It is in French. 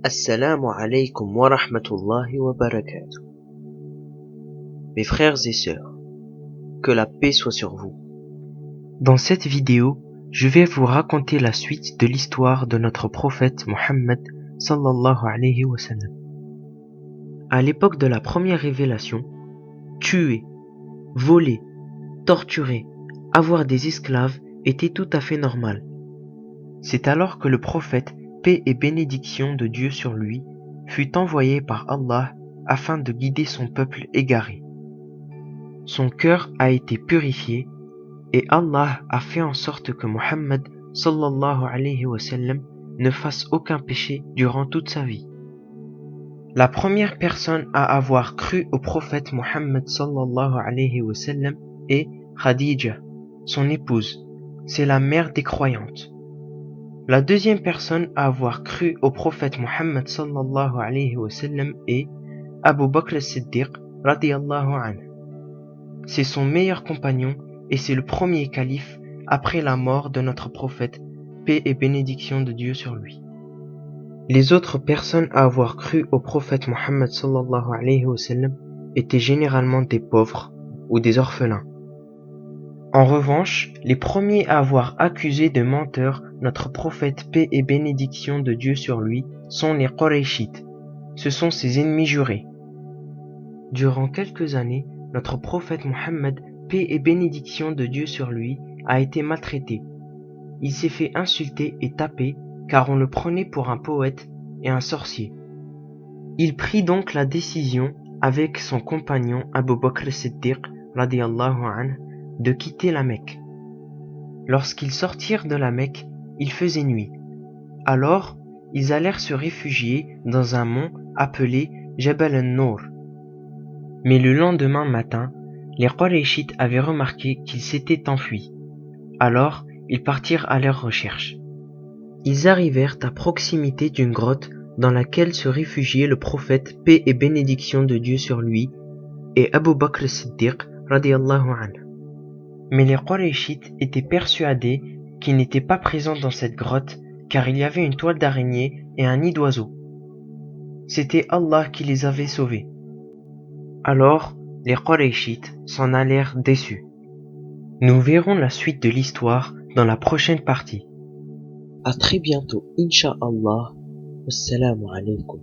Assalamu alaikum wa rahmatullahi wa barakatuh. Mes frères et sœurs, que la paix soit sur vous. Dans cette vidéo, je vais vous raconter la suite de l'histoire de notre prophète Mohammed sallallahu alayhi wa sallam. À l'époque de la première révélation, tuer, voler, torturer, avoir des esclaves était tout à fait normal. C'est alors que le prophète, paix et bénédiction de Dieu sur lui, fut envoyé par Allah afin de guider son peuple égaré. Son cœur a été purifié et Allah a fait en sorte que Mohammed sallallahu alayhi wa sallam ne fasse aucun péché durant toute sa vie. La première personne à avoir cru au prophète Mohammed sallallahu alayhi wa sallam est Khadija, son épouse. C'est la mère des croyantes. La deuxième personne à avoir cru au prophète Mohammed sallallahu alayhi wa sallam est Abu Bakr as-Siddiq radiyallahu anhu. C'est son meilleur compagnon et c'est le premier calife après la mort de notre prophète, paix et bénédiction de Dieu sur lui. Les autres personnes à avoir cru au prophète Mohammed sallallahu alayhi wa sallam étaient généralement des pauvres ou des orphelins. En revanche, les premiers à avoir accusé de menteur notre prophète, paix et bénédiction de Dieu sur lui, sont les Qurayshites. Ce sont ses ennemis jurés. Durant quelques années, notre prophète Mohammed, paix et bénédiction de Dieu sur lui, a été maltraité. Il s'est fait insulter et taper car on le prenait pour un poète et un sorcier. Il prit donc la décision, avec son compagnon Abu Bakr as-Siddiq radiyallahu anhu, de quitter la Mecque. Lorsqu'ils sortirent de la Mecque, il faisait nuit. Alors, ils allèrent se réfugier dans un mont appelé Jabal al-Nour. Mais le lendemain matin, les Qurayshites avaient remarqué qu'ils s'étaient enfuis. Alors, ils partirent à leur recherche. Ils arrivèrent à proximité d'une grotte dans laquelle se réfugiait le prophète, paix et bénédiction de Dieu sur lui, et Abu Bakr as-Siddiq radiyallahu anhu. Mais les Qurayshites étaient persuadés qu'ils n'étaient pas présents dans cette grotte car il y avait une toile d'araignée et un nid d'oiseau. C'était Allah qui les avait sauvés. Alors, les Qurayshites s'en allèrent déçus. Nous verrons la suite de l'histoire dans la prochaine partie. À très bientôt, Inch'Allah. Wassalamu alaikum.